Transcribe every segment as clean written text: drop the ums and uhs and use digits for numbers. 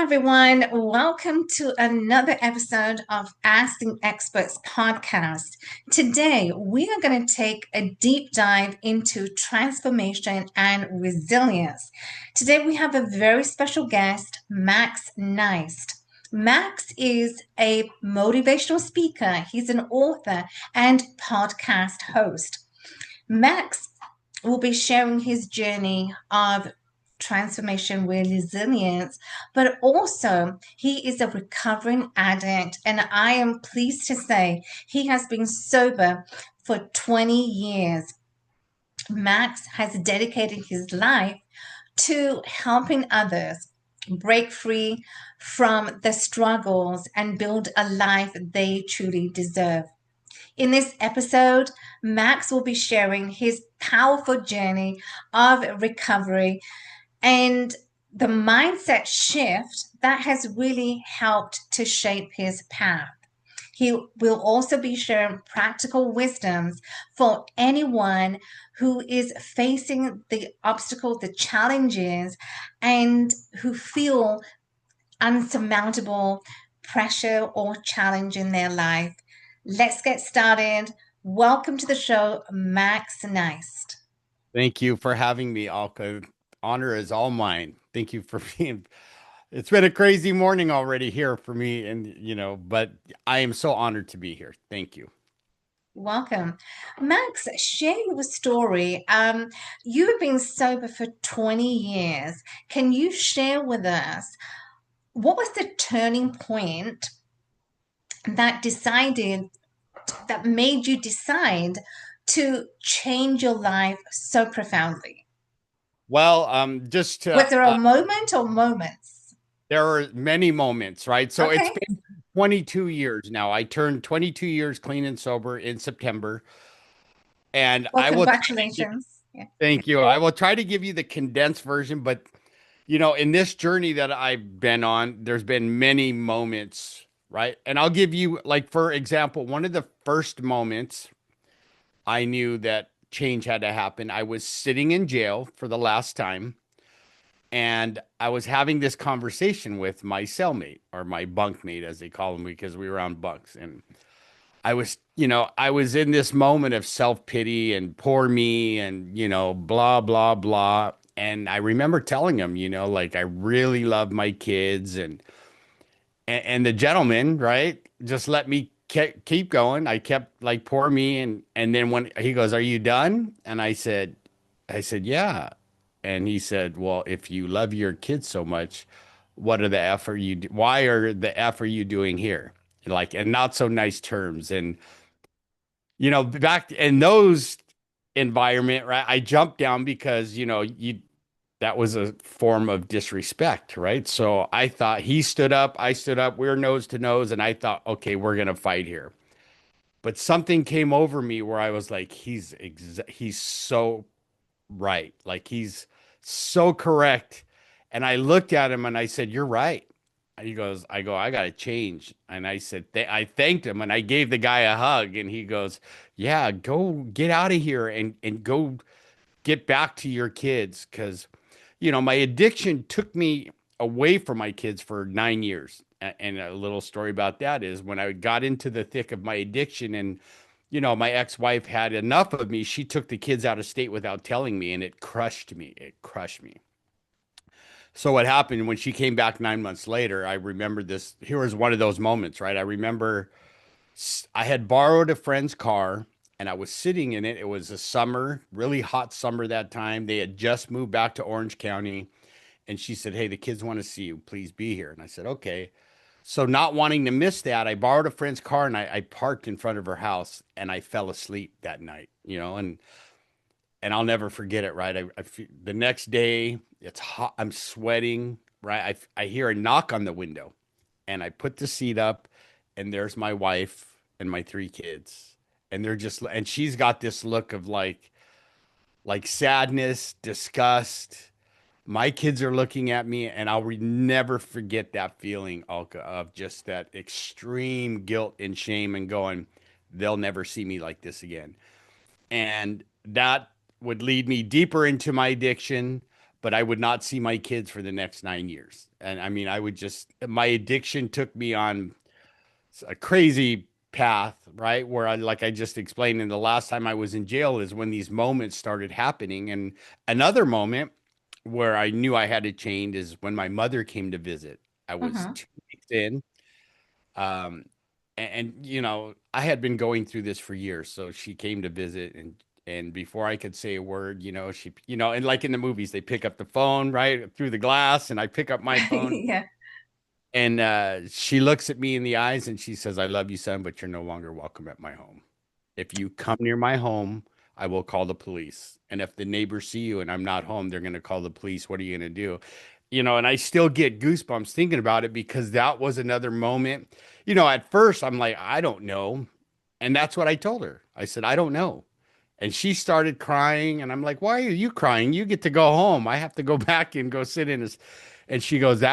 Everyone, welcome to another episode of Asking Experts podcast. Today, we are going to take a deep dive into transformation and resilience. Today, we have a very special guest, Max Nijst. Max is a motivational speaker, he's an author and podcast host. Max will be sharing his journey of transformation with resilience, but also he is a recovering addict. And I am pleased to say he has been sober for 20 years. Max has dedicated his life to helping others break free from the struggles and build a life they truly deserve. In this episode, Max will be sharing his powerful journey of recovery and the mindset shift that has really helped to shape his path. He will also be sharing practical wisdoms for anyone who is facing the obstacles, the challenges, and who feel unsurmountable pressure or challenge in their life. Let's get started. Welcome to the show, Max Nijst. Thank you for having me, Alka. Honor is all mine. Thank you for being. It's been a crazy morning already here for me, but I am so honored to be here. Thank you. Welcome. Max, share your story. You have been sober for 20 years. Can you share with us what was the turning point that made you decide to change your life so profoundly? Well, just Was there a moment or moments? there are many moments, right? So it's Okay. been 22 years now. I turned 22 years clean and sober in September, and Well, I will try to give, congratulations. Yeah. thank you. I will try to give you the condensed version, but in this journey that I've been on, there's been many moments, right? And I'll give you, like, for example, one of the first moments I knew that change had to happen. I was sitting in jail for the last time, and I was having this conversation with my cellmate or my bunkmate, as they call him, because we were on bunks. And I was in this moment of self pity and poor me and, blah, blah, blah. And I remember telling him, like I really love my kids and the gentleman, right, just let me keep going. I kept like poor me and then when he goes, "Are you done?" And I said, "Yeah." And he said, "Well, if you love your kids so much, what are the F are you why are the F are you doing here?" Like, and not so nice terms. And back in those environment, right? I jumped down because, that was a form of disrespect, right? So I thought he stood up, I stood up, we are nose to nose, and I thought, okay, we're gonna fight here. But something came over me where I was like, he's so right, like he's so correct. And I looked at him and I said, "You're right." He goes, I gotta change. And I said, I thanked him and I gave the guy a hug. And he goes, "Yeah, go get out of here and go get back to your kids." Because, my addiction took me away from my kids for 9 years. And a little story about that is when I got into the thick of my addiction and, my ex-wife had enough of me, she took the kids out of state without telling me, and it crushed me. It crushed me. So what happened when she came back 9 months later, I remember this. Here was one of those moments, right? I remember I had borrowed a friend's car and I was sitting in it. It was a summer, really hot summer that time. They had just moved back to Orange County. And she said, "Hey, the kids want to see you. Please be here." And I said, "Okay." So, not wanting to miss that, I borrowed a friend's car and I parked in front of her house and I fell asleep that night, and I'll never forget it, right? The next day, it's hot. I'm sweating, right? I hear a knock on the window and I put the seat up and there's my wife and my three kids. And and she's got this look of like sadness, disgust. My kids are looking at me, and I'll never forget that feeling, Alka, of just that extreme guilt and shame and going, they'll never see me like this again. And that would lead me deeper into my addiction. but I would not see my kids for the next 9 years. And I mean, my addiction took me on a crazy path, right? Where like I just explained, and the last time I was in jail is when these moments started happening. And another moment where I knew I had to change is when my mother came to visit. I was Mm-hmm. 2 weeks in. Um, I had been going through this for years. So she came to visit, and before I could say a word, and like in the movies, they pick up the phone right through the glass, and I pick up my phone. Yeah. And she looks at me in the eyes and she says, I love you, son, but you're no longer welcome at my home. If you come near my home, I will call the police. And if the neighbors see you and I'm not home, they're going to call the police. What are you going to do? And I still get goosebumps thinking about it because that was another moment. At first I'm like, I don't know. And that's what I told her. I said, I don't know. And she started crying. And I'm like, why are you crying? You get to go home. I have to go back and go sit in this. And she goes,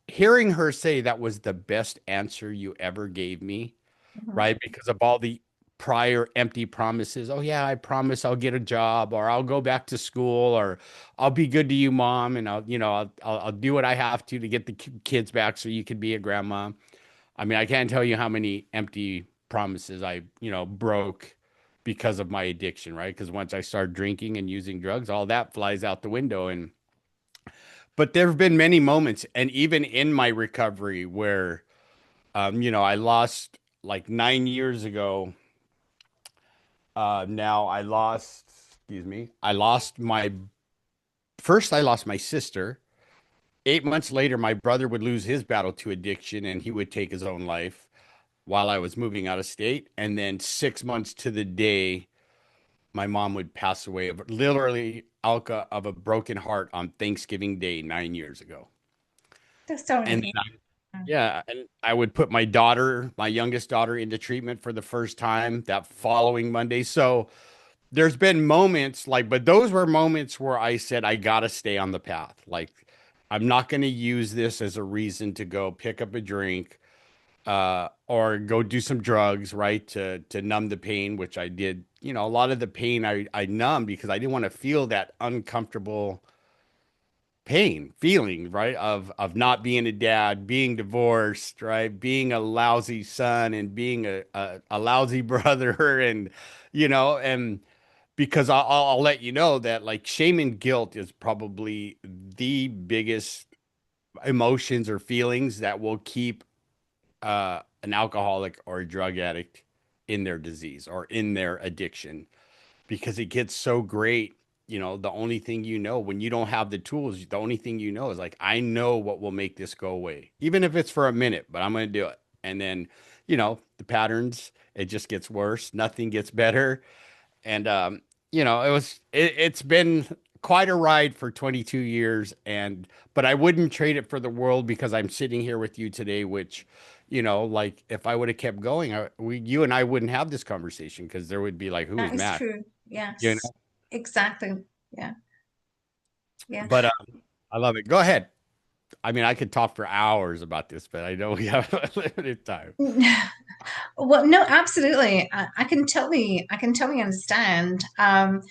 hearing her say that was the best answer you ever gave me, Mm-hmm. right? Because of all the prior empty promises. Oh, yeah, I promise I'll get a job or I'll go back to school or I'll be good to you, mom. And I'll do what I have to get the kids back so you could be a grandma. I mean, I can't tell you how many empty promises I, broke because of my addiction, right? Because once I started drinking and using drugs, all that flies out the window. But there have been many moments, and even in my recovery, where, I lost like 9 years ago. Now excuse me, I lost my sister. 8 months later, my brother would lose his battle to addiction and he would take his own life while I was moving out of state. And then 6 months to the day, my mom would pass away of literally, Alka, of a broken heart on Thanksgiving Day 9 years ago. That's sorry to And hear. yeah, and I would put my daughter, my youngest daughter, into treatment for the first time that following Monday. So there's been moments like, but those were moments where I said, I gotta stay on the path. Like, I'm not gonna use this as a reason to go pick up a drink, or go do some drugs, right? To numb the pain, which I did. A lot of the pain I numbed because I didn't want to feel that uncomfortable pain feeling, right, of not being a dad, being divorced, right, being a lousy son and being a lousy brother. And because I'll let you know that like shame and guilt is probably the biggest emotions or feelings that will keep an alcoholic or a drug addict in their disease or in their addiction, because it gets so great. The only thing when you don't have the tools, the only thing is like, I know what will make this go away, even if it's for a minute, but I'm going to do it. And then, the patterns, it just gets worse. Nothing gets better. And, it's been quite a ride for 22 years. But I wouldn't trade it for the world because I'm sitting here with you today, which, like if I would have kept going, you and I wouldn't have this conversation because there would be like, who That is is Matt? true. You Yes, know, exactly. Yeah, yeah. but I love it. Go ahead. I mean, I could talk for hours about this, but I know we have a limited time. Well, no, absolutely. I can totally understand. I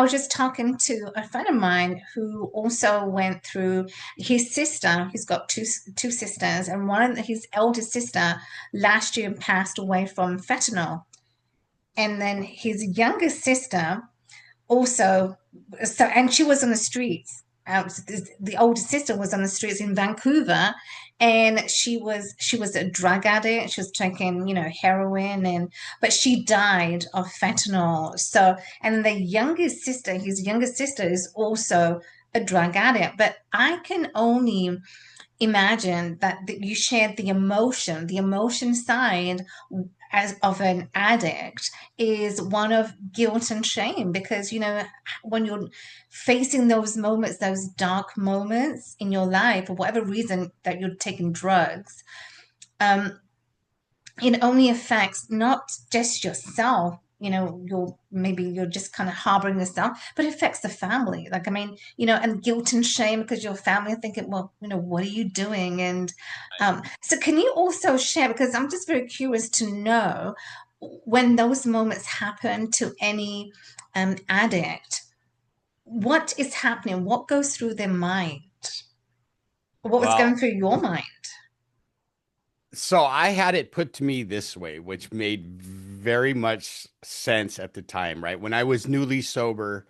was just talking to a friend of mine who also went through his sister. He's got two sisters, and his eldest sister last year passed away from fentanyl, and then his youngest sister also, and she was on the streets. The older sister was on the streets in Vancouver, and she was a drug addict. She was taking, heroin, but she died of fentanyl. So, and his youngest sister, is also a drug addict. But I can only imagine that you shared the emotion side as of an addict is one of guilt and shame, because when you're facing those moments, those dark moments in your life, for whatever reason that you're taking drugs, um it only affects not just yourself. You're just kind of harboring yourself, but it affects the family. Like, I mean, and guilt and shame because your family are thinking, well, what are you doing? And so can you also share, because I'm just very curious to know, when those moments happen to any addict, what is happening? What goes through their mind? What was going Well, through your mind? so I had it put to me this way, which made very much sense at the time, right? When I was newly sober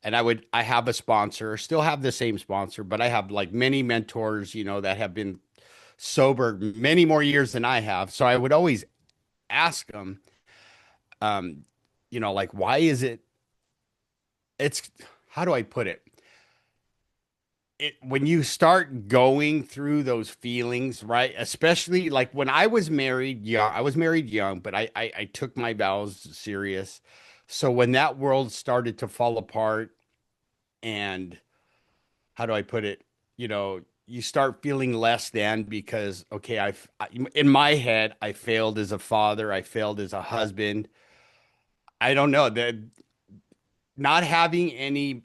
and I have a sponsor, still have the same sponsor, but I have like many mentors, that have been sober many more years than I have. So I would always ask them, um, like, why is it's, how do I put it? When you start going through those feelings, right? Especially like when I was married young, but I took my vows serious. So when that world started to fall apart, and how do I put it? You start feeling less than because, okay, in my head, I failed as a father, I failed as a husband. I don't know that not having any,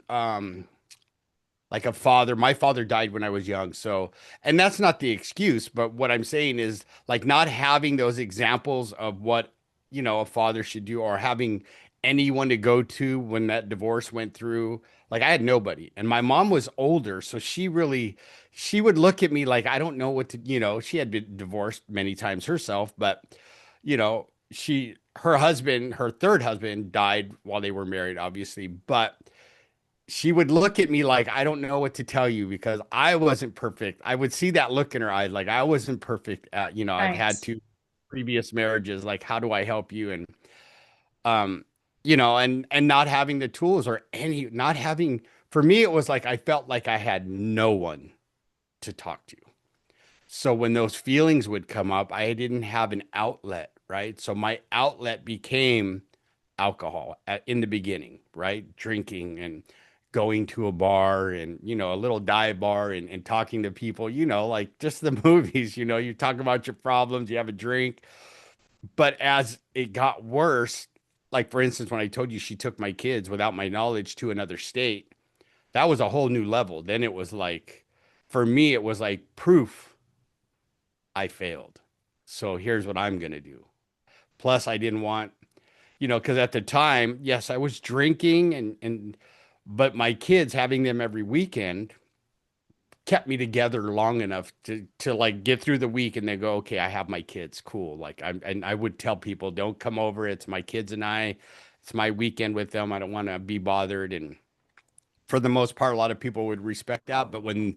like a father. My father died when I was young. So, and that's not the excuse, but what I'm saying is like not having those examples of what, a father should do, or having anyone to go to when that divorce went through. Like I had nobody. And my mom was older, so she would look at me like I don't know what to, she had been divorced many times herself, but her husband, her third husband died while they were married, obviously, but she would look at me like I don't know what to tell you because I wasn't perfect. I would see that look in her eyes like I wasn't perfect at, I've Right. had two previous marriages. Like, how do I help you? And um, and not having the tools or any not having for me, it was like I felt like I had no one to talk to. So when those feelings would come up, I didn't have an outlet, right? So my outlet became alcohol in the beginning, right? Drinking and going to a bar and, a little dive bar and talking to people, like just the movies, you talk about your problems, you have a drink. But as it got worse, like for instance, when I told you she took my kids without my knowledge to another state, that was a whole new level. Then it was like, for me, it was like proof I failed. So here's what I'm going to do. Plus, I didn't want, because at the time, yes, I was drinking but my kids having them every weekend kept me together long enough to like get through the week and then go, okay, I have my kids, cool. Like and I would tell people, don't come over. It's my kids and I. It's my weekend with them. I don't want to be bothered. And for the most part, a lot of people would respect that. But when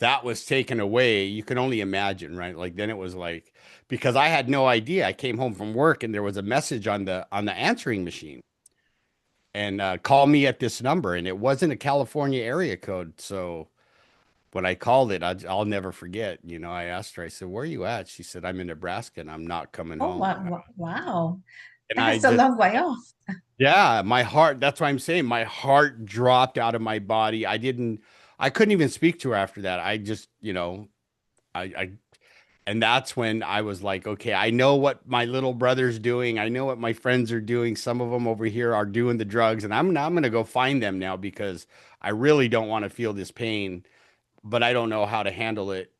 that was taken away, you can only imagine, right? Like then it was like because I had no idea. I came home from work and there was a message on the answering machine and call me at this number, and it wasn't a California area code. So when I called it, I'll never forget. I asked her. I said, "Where are you at?" She said, "I'm in Nebraska and I'm not coming Oh, home." wow. Wow. And I That's a just long way off. yeah, my heart. That's what I'm saying. My heart dropped out of my body. I couldn't even speak to her after that. I just, I and that's when I was like, okay, I know what my little brother's doing. I know what my friends are doing. Some of them over here are doing the drugs, and I'm going to go find them now because I really don't want to feel this pain, but I don't know how to handle it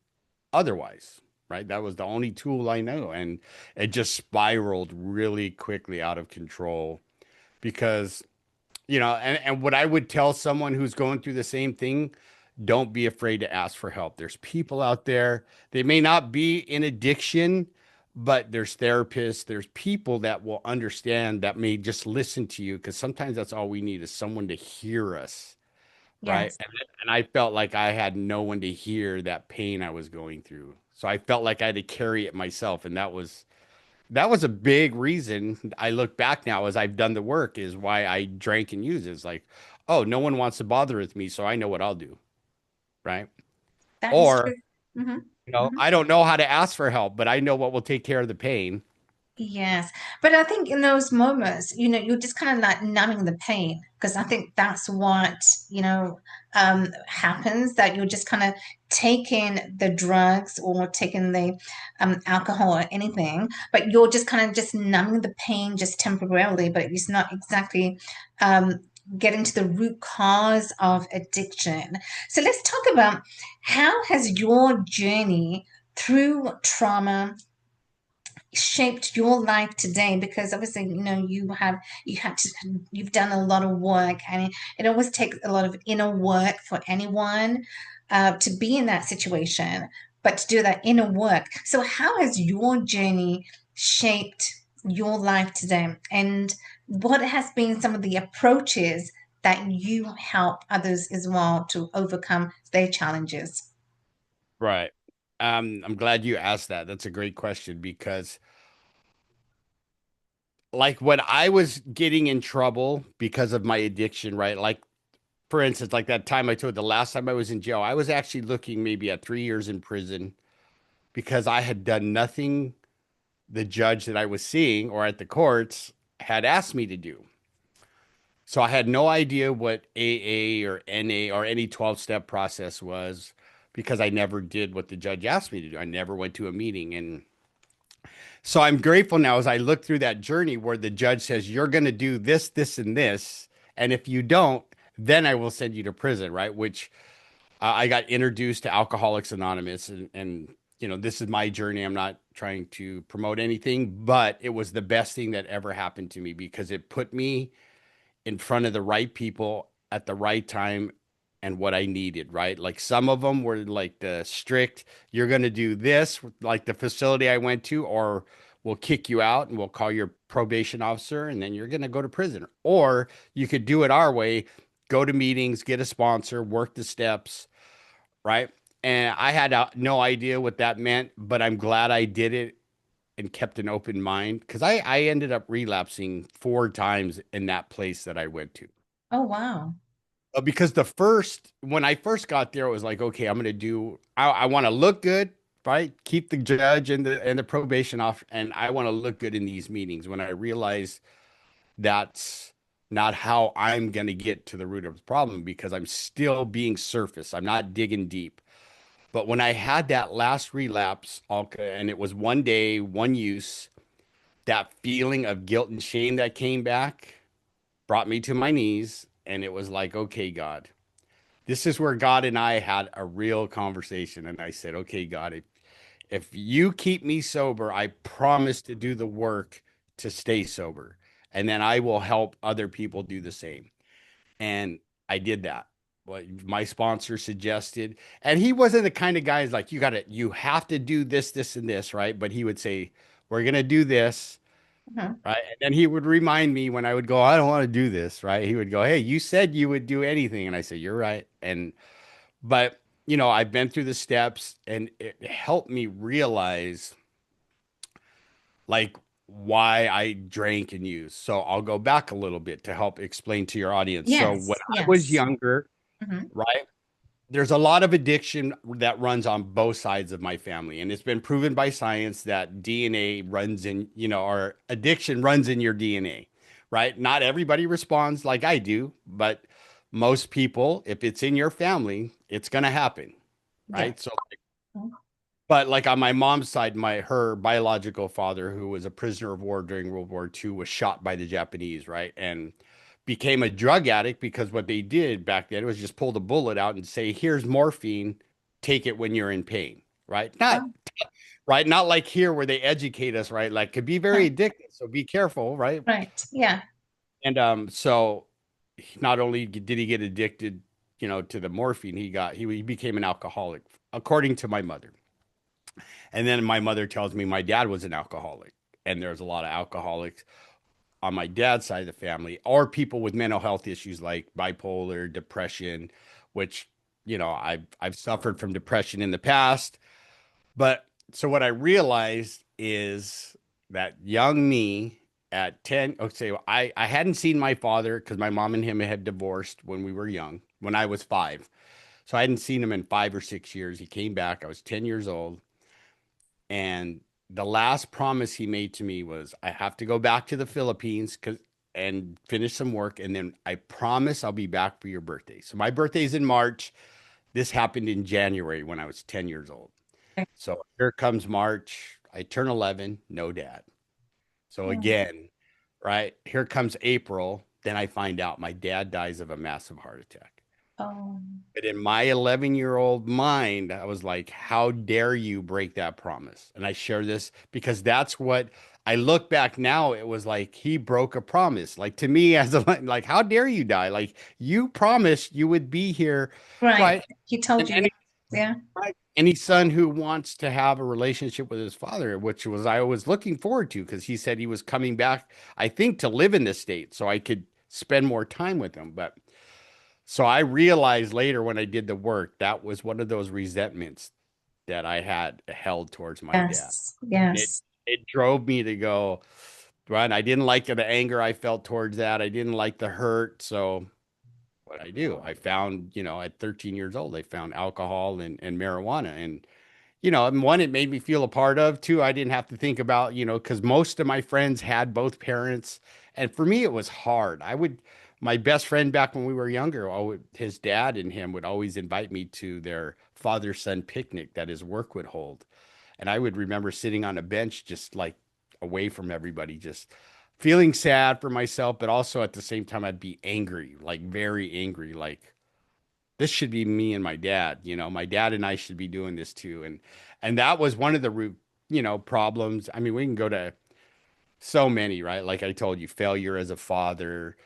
otherwise. Right? That was the only tool I know, and it just spiraled really quickly out of control because and what I would tell someone who's going through the same thing, don't be afraid to ask for help. There's people out there. They may not be in addiction, but there's therapists, there's people that will understand, that may just listen to you because sometimes that's all we need is someone to hear us, right? Yes. And I felt like I had no one to hear that pain I was going through. So I felt like I had to carry it myself, and that was a big reason. I look back now as I've done the work is why I drank and used. It's like, oh, no one wants to bother with me, so I know what I'll do, right? That is Or, true. Hmm. I don't know how to ask for help, but I know what will take care of the pain. Yes, but I think in those moments, you're just kind of like numbing the pain because I think that's what, happens that you're just kind of taking the drugs or taking the alcohol or anything, but you're just kind of just numbing the pain just temporarily, but it's not exactly um, getting to the root cause of addiction. So let's talk about how has your journey through trauma shaped your life today? Because obviously, you've done a lot of work, and it always takes a lot of inner work for anyone to be in that situation, but to do that inner work. So how has your journey shaped your life today, and what has been some of the approaches that you help others as well to overcome their challenges? Right. I'm glad you asked that. That's a great question because, like, when I was getting in trouble because of my addiction, right? Like, for instance, like that time I told the last time I was in jail, I was actually looking maybe at 3 years in prison because I had done nothing the judge that I was seeing or at the courts had asked me to do. So I had no idea what AA or NA or any 12-step process was because I never did what the judge asked me to do. I never went to a meeting. And so I'm grateful now as I look through that journey where the judge says, you're going to do this, this, and this. And if you don't, then I will send you to prison, right? Which I got introduced to Alcoholics Anonymous. And, this is my journey. I'm not trying to promote anything, but it was the best thing that ever happened to me because it put me in front of the right people at the right time and what I needed, right? Like some of them were like the strict, you're going to do this, like the facility I went to, or we'll kick you out and we'll call your probation officer and then you're going to go to prison. Or you could do it our way, go to meetings, get a sponsor, work the steps, right? And I had no idea what that meant, but I'm glad I did it and kept an open mind because I ended up relapsing 4 times in that place that I went to. Oh, wow. Because when I first got there, it was like, okay, I want to look good, right? Keep the judge and the probation off, and I want to look good in these meetings. When I realized that's not how I'm going to get to the root of the problem because I'm still being surface. I'm not digging deep. But when I had that last relapse, Alka, and it was one day, one use, that feeling of guilt and shame that came back brought me to my knees. And it was like, okay, God, this is where God and I had a real conversation. And I said, okay, God, if you keep me sober, I promise to do the work to stay sober. And then I will help other people do the same. And I did that. What my sponsor suggested. And he wasn't the kind of guy who's like, you have to do this, this, and this, right? But he would say, we're going to do this. Mhm. Right. And then he would remind me when I would go, I don't want to do this. Right. He would go, hey, you said you would do anything. And I said, you're right. But, I've been through the steps and it helped me realize like why I drank and used. So I'll go back a little bit to help explain to your audience. So when Yes, I was yes. younger, Hmm. right, there's a lot of addiction that runs on both sides of my family. And it's been proven by science that DNA runs in, or addiction runs in your DNA, right? Not everybody responds like I do, but most people, if it's in your family, it's going to happen, Yeah. right? So, but like on my mom's side, her biological father, who was a prisoner of war during World War II, was shot by the Japanese, right? And became a drug addict because what they did back then was just pull the bullet out and say, "Here's morphine, take it when you're in pain." Right? Not Oh, right, not like here where they educate us, right? Like could be uh, very addictive, so be careful, right? right. Yeah. And so not only did he get addicted, to the morphine, he became an alcoholic, according to my mother. And then my mother tells me my dad was an alcoholic, and there's a lot of alcoholics on my dad's side of the family, or people with mental health issues like bipolar, depression, which I've suffered from depression in the past. But so what I realized is that young me at 10, okay, I hadn't seen my father because my mom and him had divorced when we were young, when I was 5. So I hadn't seen him in 5 or 6 years. He came back. I was 10 years old. And the last promise he made to me was, I have to go back to the Philippines and finish some work. And then I promise I'll be back for your birthday. So my birthday's in March. This happened in January when I was 10 years old. So here comes March. I turn 11, no dad. So Oh, again, right here comes April. Then I find out my dad dies of a massive heart attack. Oh, But in my 11-year-old mind, I was like, how dare you break that promise? And I share this because that's what I look back now. It was like he broke a promise. Like to me, as a like, how dare you die? Like you promised you would be here, right. right? He told And you, yes. Yeah. any son who wants to have a relationship with his father, which was I was looking forward to because he said he was coming back, I think, to live in the state so I could spend more time with him. But so I realized later when I did the work, that was one of those resentments that I had held towards my dad. Yes. And it Yes. it drove me to go, right. I didn't like the anger I felt towards that. I didn't like the hurt. So what I do, I found, at 13 years old, I found alcohol and marijuana. And and one, it made me feel a part of. Two, I didn't have to think about, because most of my friends had both parents. And for me, it was hard. My best friend back when we were younger, his dad and him would always invite me to their father-son picnic that his work would hold. And I would remember sitting on a bench, just like away from everybody, just feeling sad for myself, but also at the same time, I'd be angry, like very angry, like, this should be me and my dad. My dad and I should be doing this too. And that was one of the root, problems. I mean, we can go to so many, right? Like I told you, failure as a father,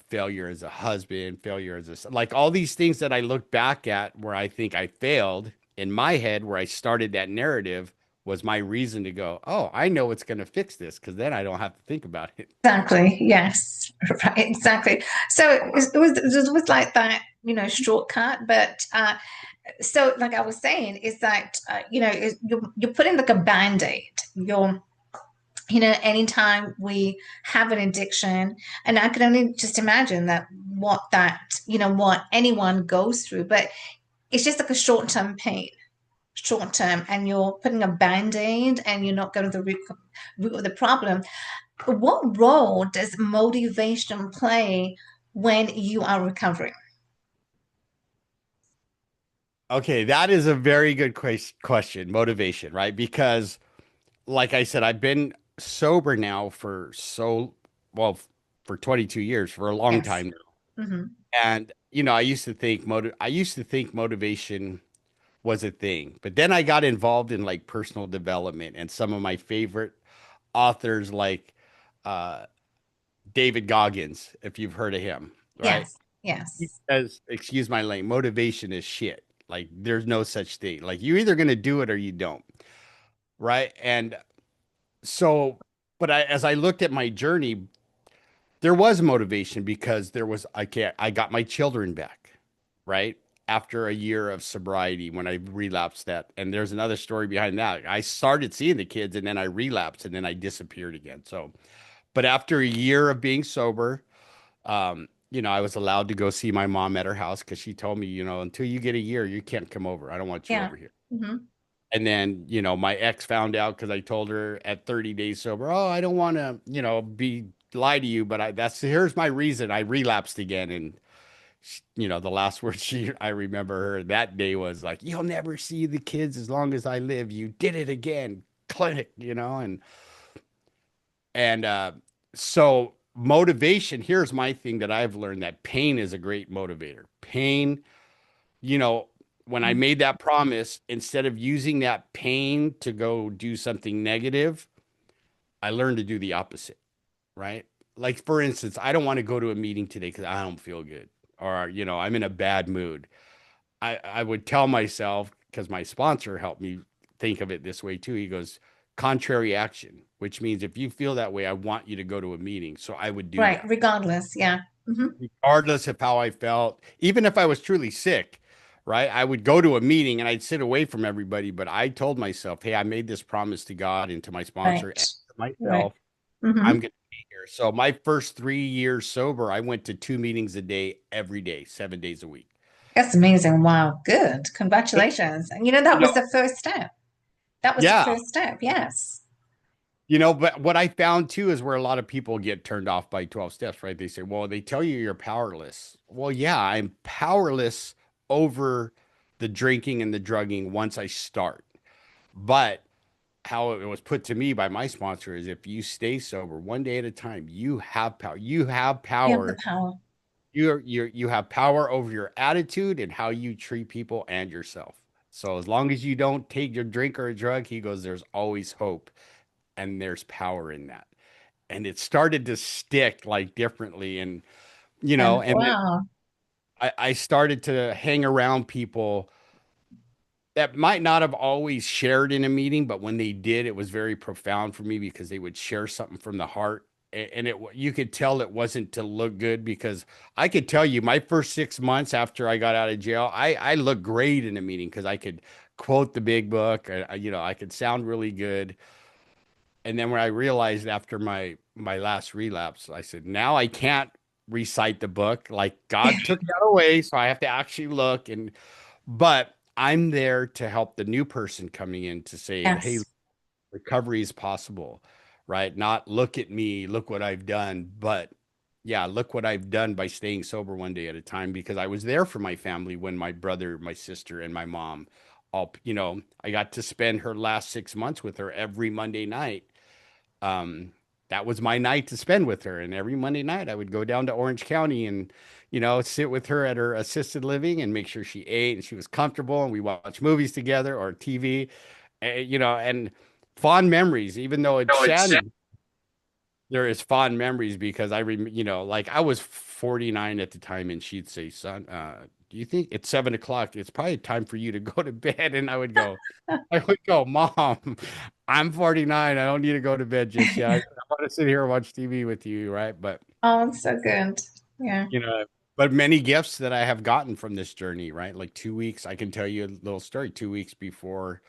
failure as a husband, failure as a like all these things that I look back at where I think I failed in my head, where I started that narrative was my reason to go, oh, I know what's going to fix this because then I don't have to think about it. Exactly. Yes. Right. Exactly. So it was like that, shortcut. But so, like I was saying, is that you're putting like a band-aid. Anytime we have an addiction, and I can only just imagine that what anyone goes through, but it's just like a short-term pain, short term, and you're putting a band-aid and you're not going to the root of the problem. What role does motivation play when you are recovering? Okay, that is a very good question, motivation, right? Because like I said, I've been sober now well, for 22 years, for a long Yes. time now. Hmm. And I used to think motivation was a thing. But then I got involved in like personal development and some of my favorite authors like uh David Goggins, if you've heard of him, right? Yes. He Yes. says, excuse my language, motivation is shit. Like there's no such thing. Like you're either gonna do it or you don't, right? And so, but as I looked at my journey, there was motivation because I got my children back, right? After a year of sobriety when I relapsed that. And there's another story behind that. I started seeing the kids and then I relapsed and then I disappeared again. So, but after a year of being sober, I was allowed to go see my mom at her house because she told me, until you get a year, you can't come over. I don't want you Yeah. over here. Hmm. And then, my ex found out because I told her at 30 days sober, oh, I don't want to, be lie to you, but here's my reason. I relapsed again. And, the last word I remember her that day was like, you'll never see the kids as long as I live. You did it again. Clinic, and so motivation, here's my thing that I've learned that pain is a great motivator. Pain, you know, when I made that promise, instead of using that pain to go do something negative, I learned to do the opposite, right? Like, for instance, I don't want to go to a meeting today because I don't feel good or, I'm in a bad mood. I would tell myself, because my sponsor helped me think of it this way too. He goes, contrary action, which means if you feel that way, I want you to go to a meeting. So I would do Right. that Regardless. Yeah. Hmm. regardless of how I felt, even if I was truly sick, right? I would go to a meeting and I'd sit away from everybody, but I told myself, hey, I made this promise to God and to my sponsor and Right. to Right. myself. Hmm. I'm going to be here. So my first 3 years sober, I went to 2 meetings a day, every day, 7 days a week. That's amazing. Wow. Good. Congratulations. And that You know, was the first step. That was the yeah, first step. Yes. but what I found too is where a lot of people get turned off by 12 steps, right? They say, well, they tell you you're powerless. Well, yeah, I'm powerless over the drinking and the drugging once I start. But how it was put to me by my sponsor is if you stay sober one day at a time, you have power. You have You have the power power. You have power over your attitude and how you treat people and yourself. So as long as you don't take your drink or a drug, he goes, there's always hope and there's power in that. And it started to stick like differently. And, And and then wow. I started to hang around people that might not have always shared in a meeting, but when they did, it was very profound for me because they would share something from the heart. And you could tell it wasn't to look good because I could tell you my first 6 months after I got out of jail, I looked great in a meeting because I could quote the big book. I could sound really good. And then when I realized after my last relapse, I said, now I can't recite the book. Like God took that away, so I have to actually look. But I'm there to help the new person coming in to say, hey, Yes. recovery is possible, right? Not look at me, look what I've done, but yeah, look what I've done by staying sober one day at a time because I was there for my family when my brother, my sister, and my mom all, I got to spend her last 6 months with her every Monday night. um, that was my night to spend with her. And every Monday night, I would go down to Orange County and, sit with her at her assisted living and make sure she ate and she was comfortable. And we watch movies together or TV, and fond memories, even though it's No, it's sad. There is fond memories because like I was 49 at the time and she'd say, son, do you think it's 7 o'clock? It's probably time for you to go to bed. And I would go, Mom, I'm 49. I don't need to go to bed just yet. I want to sit here and watch TV with you, right? Oh, it's so good. Yeah. You know, but many gifts that I have gotten from this journey, right? Like 2 weeks, I can tell you a little story. 2 weeks before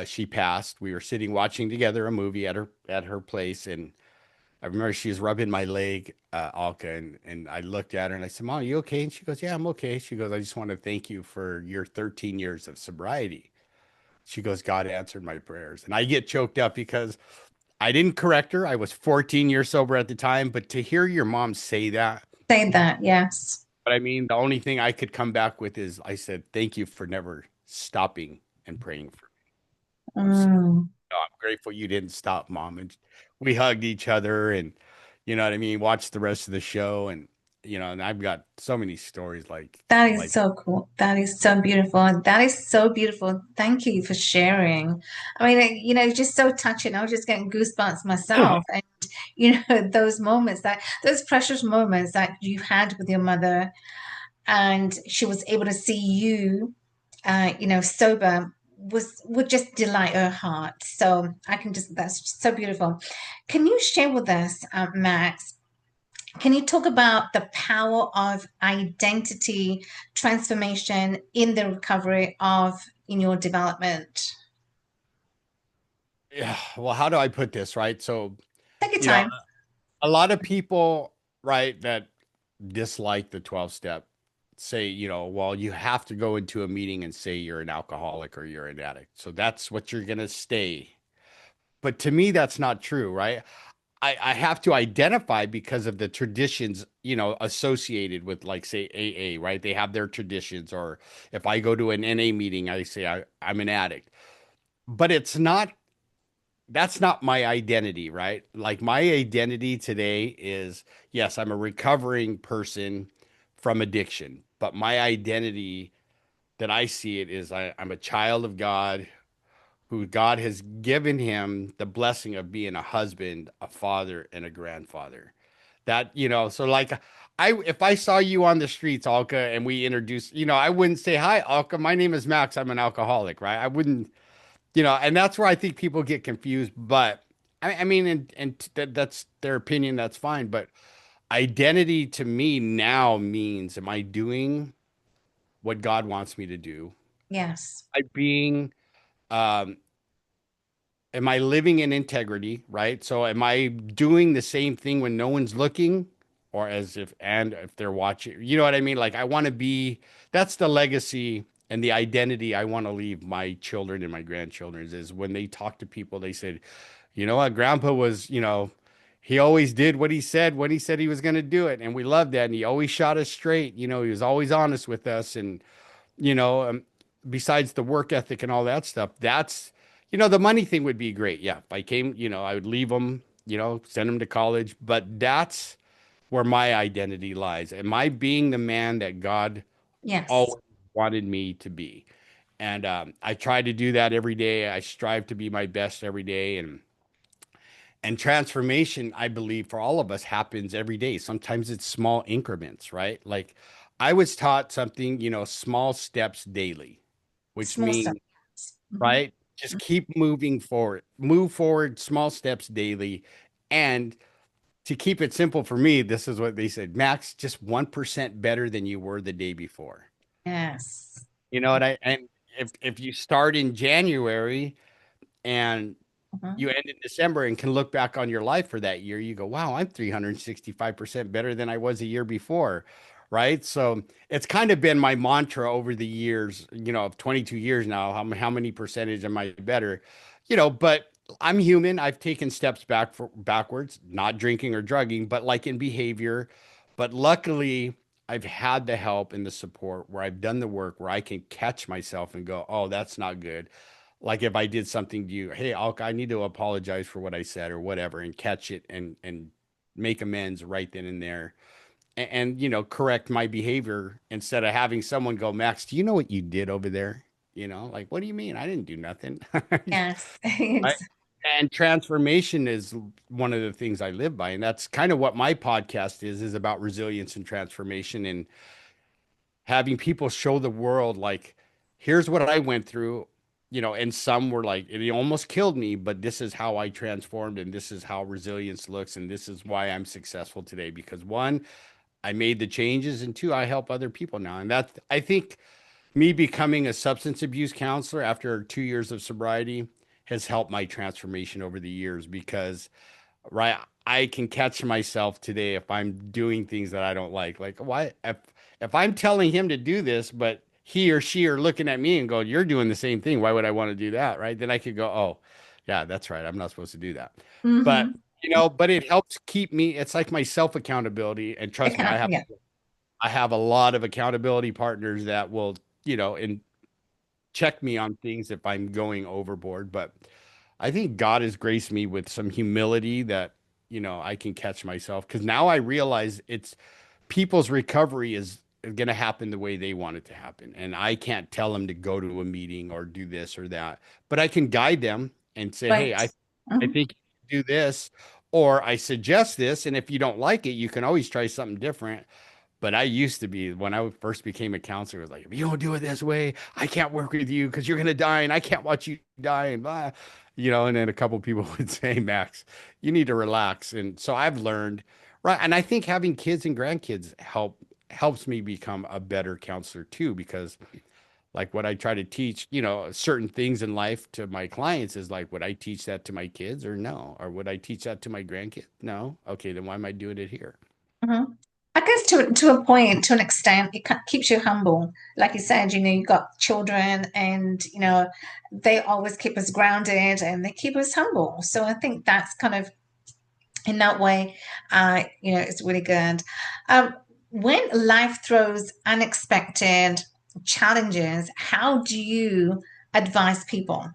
she passed, we were sitting watching together a movie at her place, and I remember she was rubbing my leg, Alka, and I looked at her and I said, Mom, are you okay? And she goes, yeah, I'm okay. She goes, I just want to thank you for your 13 years of sobriety. She goes, God answered my prayers. And I get choked up because I didn't correct her. I was 14 years sober at the time, but to hear your mom say that, Say that. Yes. but I mean, the only thing I could come back with is I said, thank you for never stopping and praying for me. Mm. I'm grateful you didn't stop, Mom. And we hugged each other and, you know what I mean, watched the rest of the show. And I've got so many stories That is like, so cool. That is so beautiful. That is so beautiful. Thank you for sharing. I mean, just so touching. I was just getting goosebumps myself. And, those moments those precious moments that you had with your mother, and she was able to see you, sober would just delight her heart. So that's so beautiful. Can you share with us, Max? Can you talk about the power of identity transformation in the recovery of in your development? yeah, well, how do I put this, right? So, Take your you know, time. a lot of people, right, that dislike the 12 step say, well, you have to go into a meeting and say you're an alcoholic or you're an addict. So that's what you're going to stay. But to me, that's not true, right? I have to identify because of the traditions, associated with, like, say, AA, right? They have their traditions. Or if I go to an NA meeting, I say I'm an addict. But that's not my identity, right? Like my identity today is, yes, I'm a recovering person from addiction, but my identity that I see it is I'm a child of God who God has given him the blessing of being a husband, a father, and a grandfather. So like if I saw you on the streets, Alka, and we introduced, I wouldn't say, hi, Alka, my name is Max, I'm an alcoholic, right? I wouldn't, and that's where I think people get confused. But I mean, that's their opinion. That's fine. But identity to me now means, am I doing what God wants me to do? Yes. I being, um, am I living in integrity? Right. So am I doing the same thing when no one's looking? Or if they're watching, you know what I mean? Like I want to be, that's the legacy and the identity I want to leave my children and my grandchildren is when they talk to people, they said, you know what, Grandpa was, he always did what he said when he said he was going to do it. And we loved that. And he always shot us straight. He was always honest with us. And, you know, um, besides the work ethic and all that stuff, the money thing would be great. Yeah. If I came, I would leave them, send them to college. But that's where my identity lies. Am I being the man that God Yes. always wanted me to be? And I try to do that every day. I strive to be my best every day. And transformation, I believe, for all of us happens every day. Sometimes it's small increments, right? Like I was taught something, small steps daily, which Small means, steps. Hmm. right? Just keep moving forward, move forward, small steps daily. And to keep it simple for me, this is what they said, Max, just 1% better than you were the day before. Yes. You know what and if you start in January and Mhm. you end in December and can look back on your life for that year, you go, wow, I'm 365% better than I was a year before. Right. So it's kind of been my mantra over the years, of 22 years now. How many percentage am I better? But I'm human. I've taken steps backwards, not drinking or drugging, but like in behavior. But luckily, I've had the help and the support where I've done the work where I can catch myself and go, oh, that's not good. Like if I did something to you, hey, Alka, I need to apologize for what I said or whatever, and catch it and make amends right then and there, and correct my behavior instead of having someone go, Max, do you know what you did over there? Like, what do you mean? I didn't do nothing. Yes. Right? And transformation is one of the things I live by, and that's kind of what my podcast is about resilience and transformation and having people show the world like here's what I went through, and some were like it almost killed me, but this is how I transformed and this is how resilience looks and this is why I'm successful today because one, I made the changes and two, I help other people now. And that I think me becoming a substance abuse counselor after 2 years of sobriety has helped my transformation over the years because right? I can catch myself today if I'm doing things that I don't like. Like, why? If I'm telling him to do this, but he or she are looking at me and go, "You're doing the same thing. Why would I want to do that?" Right? Then I could go, "Oh, yeah, that's right. I'm not supposed to do that." But Hmm. but it helps keep me. It's like my self accountability. And trust me, Yeah. I have a lot of accountability partners that will, and check me on things if I'm going overboard. But I think God has graced me with some humility that, I can catch myself because now I realize it's people's recovery is going to happen the way they want it to happen. And I can't tell them to go to a meeting or do this or that, but I can guide them and say, hey, Right. I Hmm. think you do this, or I suggest this. And if you don't like it, you can always try something different. But I used to be when I first became a counselor, it was like, if you don't do it this way, I can't work with you because you're gonna die and I can't watch you die and blah. And then a couple people would say, Max, you need to relax. And so I've learned, right. And I think having kids and grandkids helps me become a better counselor too, because like what I try to teach, certain things in life to my clients is like, would I teach that to my kids or no? Or would I teach that to my grandkids? No. Okay, then why am I doing it here? Hmm. I guess to a point, to an extent, keeps you humble. Like you said, you got children, and they always keep us grounded and they keep us humble. So I think that's kind of in that way, it's really good. Um, when life throws unexpected challenges, how do you advise people?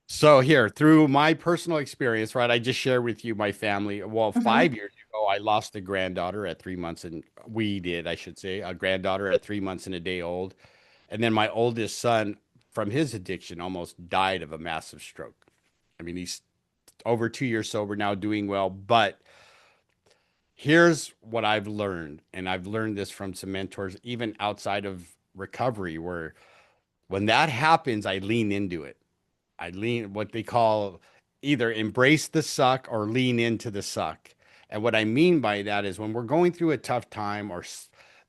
So here, through my personal experience, right, I just shared with you my family. Well, Hmm. 5 years ago, I lost a granddaughter at 3 months, and we did, I should say, a granddaughter at 3 months and a day old. And then my oldest son, from his addiction, almost died of a massive stroke. I mean, he's over 2 years sober now, doing well. But here's what I've learned, and I've learned this from some mentors, even outside of recovery, where when that happens, I lean into it. I lean what they call either embrace the suck or lean into the suck. And what I mean by that is when we're going through a tough time or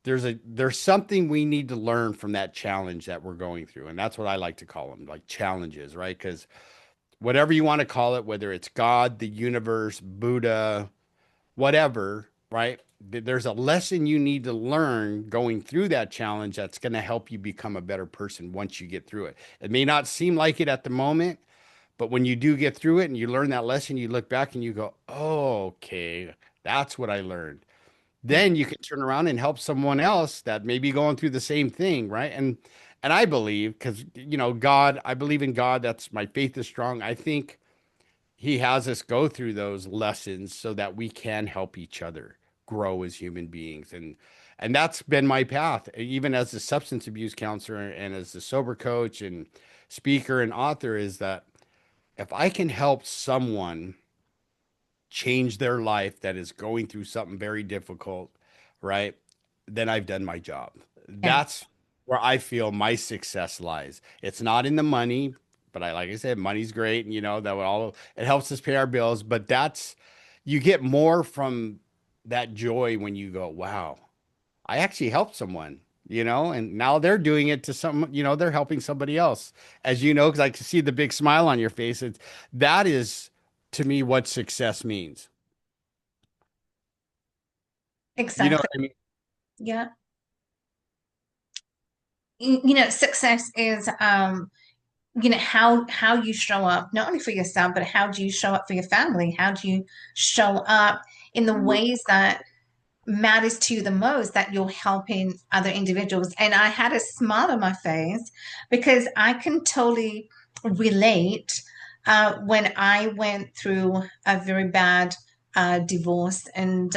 there's something we need to learn from that challenge that we're going through. And that's what I like to call them, like challenges, right? Because whatever you want to call it, whether it's God, the universe, Buddha, whatever, right? There's a lesson you need to learn going through that challenge that's going to help you become a better person once you get through it. It may not seem like it at the moment, but when you do get through it and you learn that lesson, you look back and you go, oh, okay, that's what I learned. Then you can turn around and help someone else that may be going through the same thing, right? And I believe, because God, I believe in God. That's my faith is strong. I think he has us go through those lessons so that we can help each other grow as human beings. And that's been my path, even as a substance abuse counselor and as a sober coach and speaker and author, is that if I can help someone change their life that is going through something very difficult, right? Then I've done my job. Yeah, That's where I feel my success lies. It's not in the money, but like I said, money's great, and that would all it helps us pay our bills. But that's you get more from that joy when you go, wow, I actually helped someone, and now they're doing it to some, they're helping somebody else, as you know, because I can see the big smile on your face. That is to me what success means. You know what exactly. I mean? Yeah. Success is how you show up not only for yourself, but how do you show up for your family? How do you show up in the ways that matters to you the most, that you're helping other individuals? And I had a smile on my face because I can totally relate when I went through a very bad divorce. And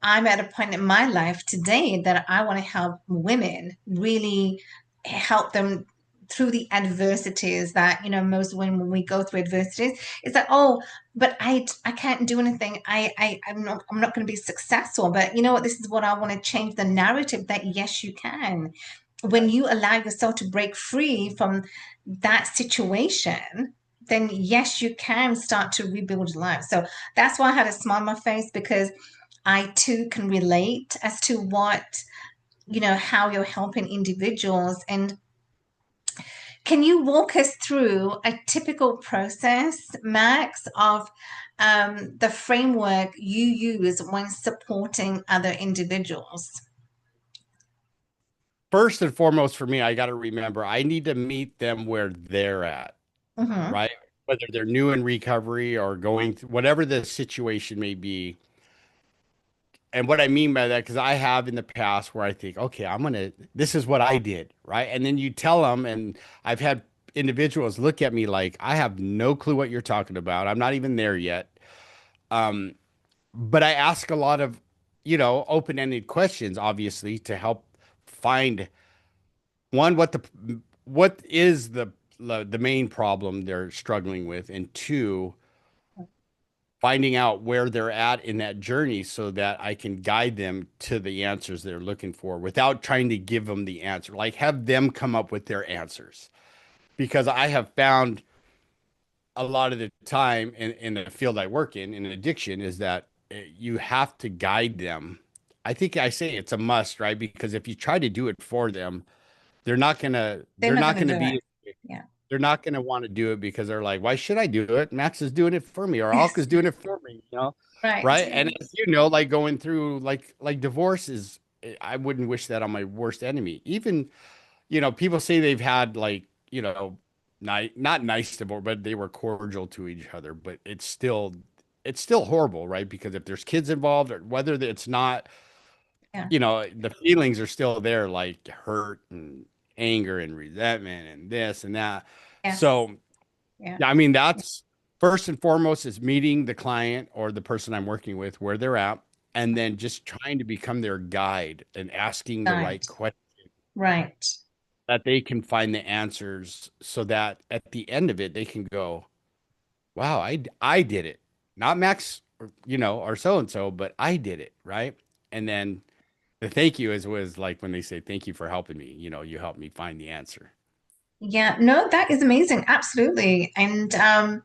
I'm at a point in my life today that I want to help women, really help them through the adversities that, most women, when we go through adversities, it's like, oh, but I can't do anything. I'm not going to be successful. But you know what? This is what I want to change the narrative, that yes, you can. When you allow yourself to break free from that situation, then yes, you can start to rebuild your life. So that's why I had a smile on my face, because I too can relate as to how you're helping individuals. And can you walk us through a typical process, Max, of the framework you use when supporting other individuals? First and foremost for me, I got to remember I need to meet them where they're at, Mm-hmm. right? Whether they're new in recovery or going through whatever the situation may be. And what I mean by that, because I have in the past where I think, okay, this is what I did, right? And then you tell them, and I've had individuals look at me like, I have no clue what you're talking about. I'm not even there yet. Um, but I ask a lot of, open-ended questions, obviously, to help find one, what is the main problem they're struggling with, and two, finding out where they're at in that journey so that I can guide them to the answers they're looking for without trying to give them the answer. Like have them come up with their answers. Because I have found a lot of the time in the field I work in addiction, is that you have to guide them. I think I say it's a must, right? Because if you try to do it for them, they're not gonna They're they're not not going to gonna do it. be Yeah. they're not going to want to do it because they're like, why should I do it? Max is doing it for me, or Alka's doing it for me, Right. right? And as you know, like going through like divorce is, I wouldn't wish that on my worst enemy. Even, people say they've had like, not nice divorce, but they were cordial to each other, but it's still horrible, right? Because if there's kids involved, or whether it's not, Yeah. the feelings are still there, like hurt and anger and resentment and this and that. Yes. So, Yeah. yeah, I mean, that's first and foremost is meeting the client or the person I'm working with where they're at, and then just trying to become their guide and asking the Right. right questions Right. that they can find the answers so that at the end of it, they can go, wow, I did it. Not Max, or so and so, but I did it, right? And then the thank you was like when they say, thank you for helping me, you helped me find the answer. Yeah. No, that is amazing. Absolutely. And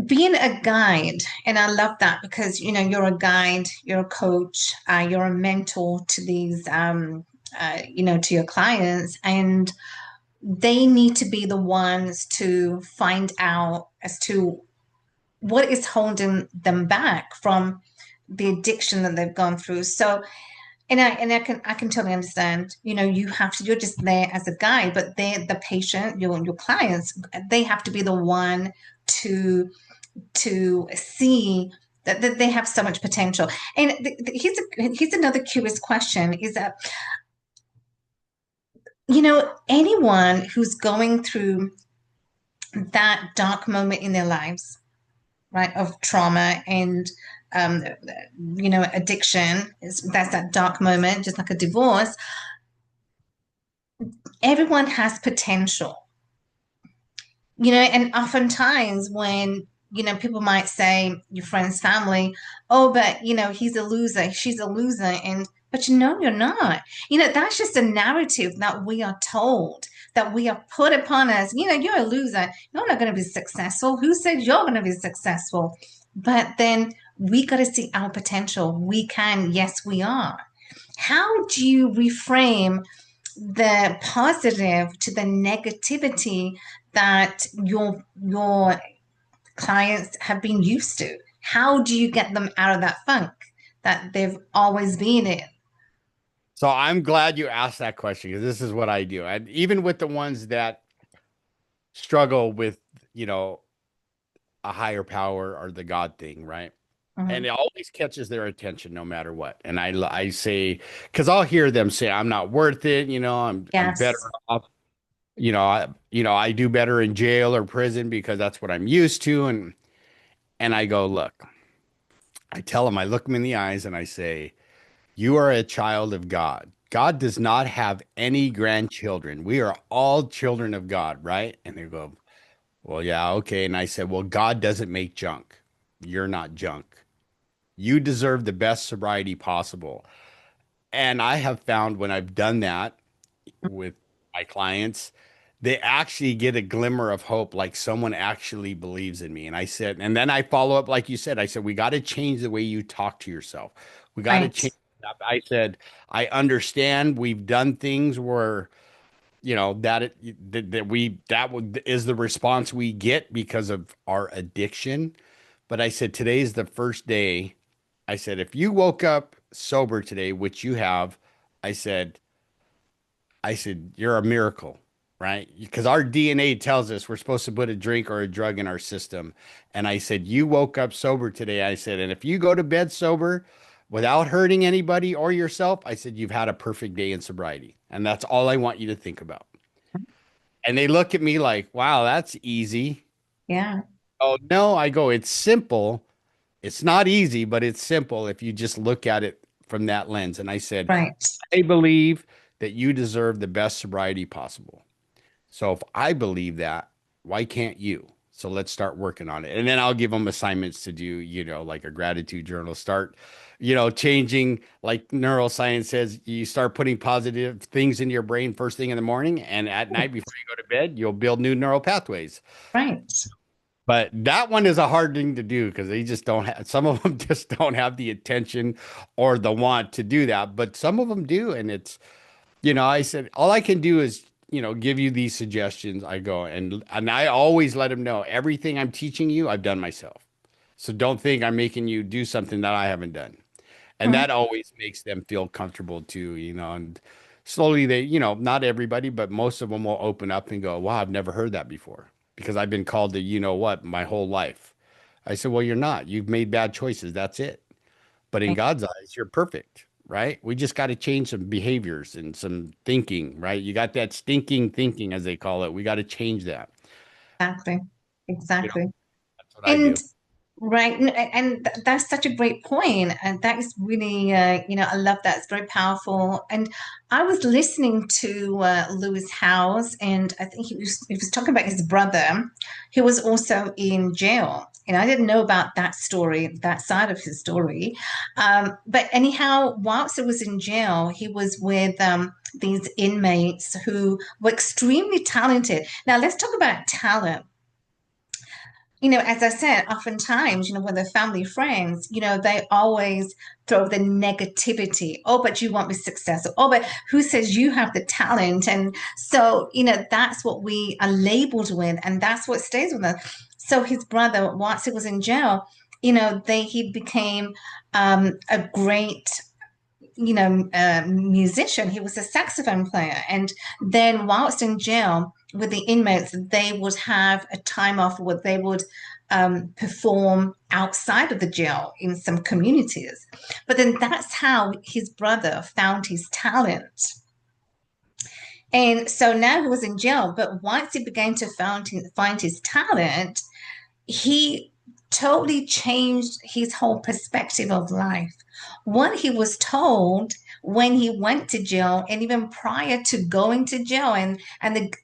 being a guide, and I love that, because you're a guide, you're a coach, you're a mentor to these to your clients, and they need to be the ones to find out as to what is holding them back from the addiction that they've gone through. So, and I can totally understand. You're just there as a guide, but they're the patient, your clients, they have to be the one to see that they have so much potential. And here's another curious question: is that anyone who's going through that dark moment in their lives, right, of trauma and um, addiction. That's that dark moment, just like a divorce. Everyone has potential, and oftentimes when, people might say, your friend's family, oh, but, he's a loser, she's a loser. And, but you're not. That's just a narrative that we are told, that we are put upon us. You're a loser. You're not going to be successful. Who said you're going to be successful? But then we got to see our potential. We can. Yes, we are. How do you reframe the positive to the negativity that your clients have been used to? How do you get them out of that funk that they've always been in? So I'm glad you asked that question because this is what I do. And even with the ones that struggle with, you know, a higher power or the God thing, right? And Mhm. it always catches their attention no matter what. And I say, because I'll hear them say, I'm not worth it, I'm better Yes, off, I do better in jail or prison because that's what I'm used to. And I go, look, I tell them, I look them in the eyes and I say, you are a child of God. God does not have any grandchildren. We are all children of God, right? And they go, well, yeah, okay. And I said, well, God doesn't make junk. You're not junk. You deserve the best sobriety possible. And I have found when I've done that with my clients, they actually get a glimmer of hope, like someone actually believes in me. And I said, and then I follow up, like you said, I said, we got to change the way you talk to yourself. We got to right, change that. I said, I understand we've done things where, is the response we get because of our addiction. But I said, today's the first day. I said, if you woke up sober today, which you have, I said, you're a miracle, right? Because our DNA tells us we're supposed to put a drink or a drug in our system. And I said, you woke up sober today. I said, and if you go to bed sober without hurting anybody or yourself, I said, you've had a perfect day in sobriety. And that's all I want you to think about. And they look at me like, wow, that's easy. yeah, Oh, no, I go, it's simple. It's not easy, but it's simple if you just look at it from that lens. And I said, right, I believe that you deserve the best sobriety possible. So if I believe that, why can't you? So let's start working on it. And then I'll give them assignments to do, like a gratitude journal. Start, changing, like neuroscience says, you start putting positive things into your brain first thing in the morning. And at night before you go to bed, you'll build new neural pathways. right. But that one is a hard thing to do because they just don't have, some of them just don't have the attention or the want to do that. But some of them do. And I said, all I can do is, give you these suggestions. I go and I always let them know everything I'm teaching you, I've done myself. So don't think I'm making you do something that I haven't done. And Mhm. that always makes them feel comfortable too, and slowly they, not everybody, but most of them will open up and go, wow, I've never heard that before because I've been called to, what, my whole life. I said, well, you're not. You've made bad choices. That's it. But in God's eyes, you're perfect, right? We just got to change some behaviors and some thinking, right? You got that stinking thinking, as they call it. We got to change that. Exactly, You know, exactly. that's what I And do. right, and that's such a great point, and that is really, I love that. It's very powerful. And I was listening to Lewis Howes, and I think he was talking about his brother, who was also in jail. And I didn't know about that story, that side of his story. But anyhow, whilst he was in jail, he was with these inmates who were extremely talented. Now, let's talk about talent. As I said, oftentimes, when they're family friends, they always throw the negativity. Oh, but you won't be successful. Oh, but who says you have the talent? And so, that's what we are labeled with, and that's what stays with us. So his brother, once he was in jail, he became a great musician. He was a saxophone player. And then whilst in jail with the inmates, they would have a time off where they would perform outside of the jail in some communities. But then that's how his brother found his talent. And so now he was in jail. But once he began to find his talent, he totally changed his whole perspective of life. What he was told when he went to jail, and even prior to going to jail, and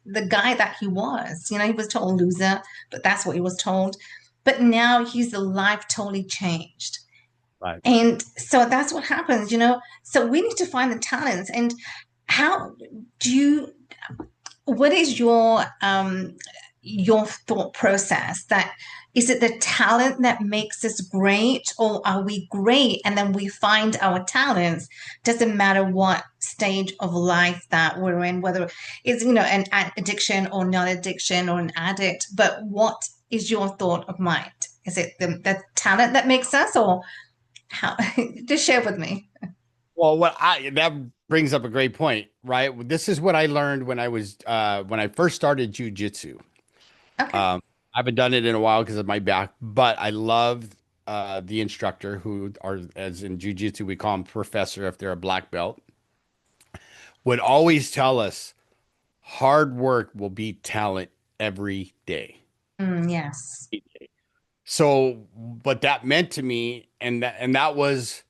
the guy that he was, he was told loser, but that's what he was told. But now his life totally changed. Right. And so that's what happens. So we need to find the talents. And how do you what is your thought process? That is it the talent that makes us great, or are we great and then we find our talents? Doesn't matter what stage of life that we're in, whether it's an addiction or non-addiction or an addict. But what is your thought of mind? Is it the talent that makes us, or how? Just share with me. Well, what I that brings up a great point, right? This is what I learned when I first started jujitsu. Okay. Um, I haven't done it in a while because of my back, but I love the instructor who are, as in jujitsu, we call them professor if they're a black belt, would always tell us hard work will beat talent every day. Yes. So what that meant to me, and that was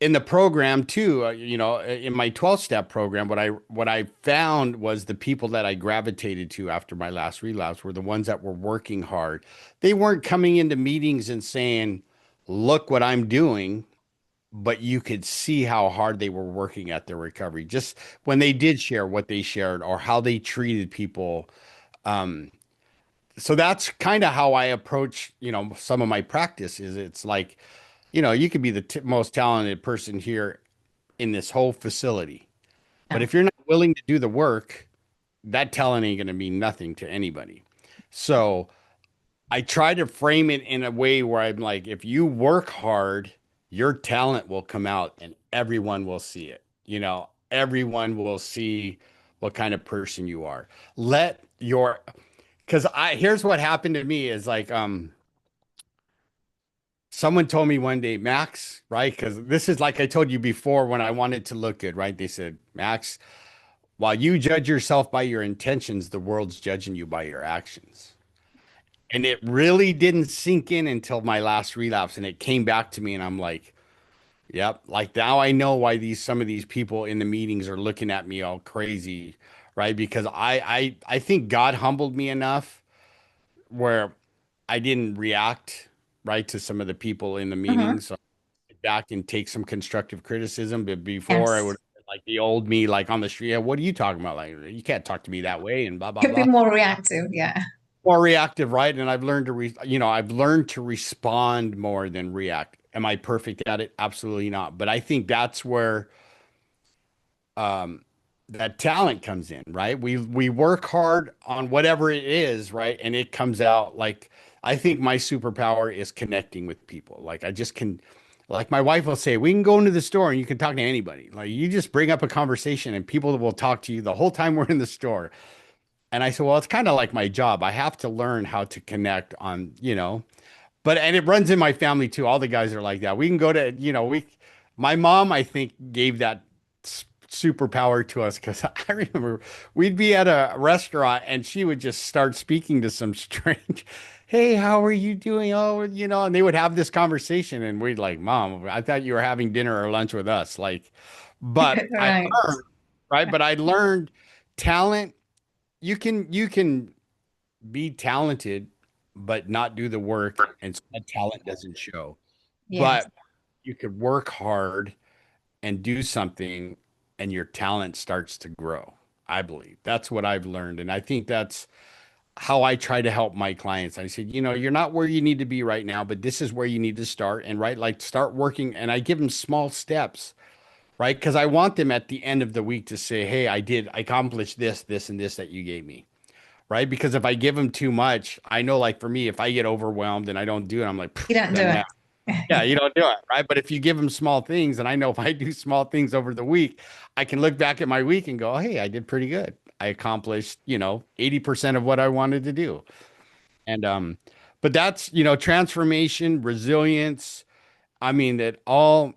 in the program too, in my 12 step program, what I found was the people that I gravitated to after my last relapse were the ones that were working hard. They weren't coming into meetings and saying, "Look what I'm doing," but you could see how hard they were working at their recovery. Just when they did share what they shared or how they treated people. Um, so that's kind of how I approach, some of my practice is it's like, you could be the most talented person here in this whole facility. But Yeah. if you're not willing to do the work, that talent ain't going to mean nothing to anybody. So I try to frame it in a way where I'm like, if you work hard, your talent will come out and everyone will see it. Everyone will see what kind of person you are. Let your, because here's what happened to me is like, someone told me one day, Max, right? Because this is like I told you before when I wanted to look good, right? They said, Max, while you judge yourself by your intentions, the world's judging you by your actions. And it really didn't sink in until my last relapse. And it came back to me, and I'm like, yep, like now I know why some of these people in the meetings are looking at me all crazy, right? Because I think God humbled me enough where I didn't react right to some of the people in the Mhm. meetings. So back and take some constructive criticism. But before I Yes. would like the old me, like on the street, "Yeah, what are you talking about? Like, you can't talk to me that way," and blah, blah, Could be blah. more reactive. Yeah. More reactive, right? And I've learned to respond more than react. Am I perfect at it? Absolutely not. But I think that's where um, that talent comes in, right? We work hard on whatever it is, right? And it comes out like I think my superpower is connecting with people. Like I just can, like my wife will say, we can go into the store and you can talk to anybody. Like you just bring up a conversation and people will talk to you the whole time we're in the store. And I said, well, it's kind of like my job. I have to learn how to connect on, but and it runs in my family too. All the guys are like that. We can go to, my mom, I think, gave that superpower to us because I remember we'd be at a restaurant and she would just start speaking to some strange, hey, how are you doing? Oh, and they would have this conversation and we'd like, Mom, I thought you were having dinner or lunch with us. Like, but I Right. learned, right? But I learned talent. You can be talented, but not do the work, and so that talent doesn't show. Yes. But you could work hard and do something, and your talent starts to grow. I believe that's what I've learned, and I think that's how I try to help my clients. I said, you're not where you need to be right now, but this is where you need to start, and right, like start working. And I give them small steps, right? Because I want them at the end of the week to say, hey, I accomplished this, this, and this that you gave me, right? Because if I give them too much, I know, like for me, if I get overwhelmed and I don't do it, I'm like, You don't do done now. Yeah, it. you don't do it, right? But if you give them small things, and I know if I do small things over the week, I can look back at my week and go, oh, hey, I did pretty good. I accomplished, 80% of what I wanted to do. And but that's, transformation, resilience. I mean, that all,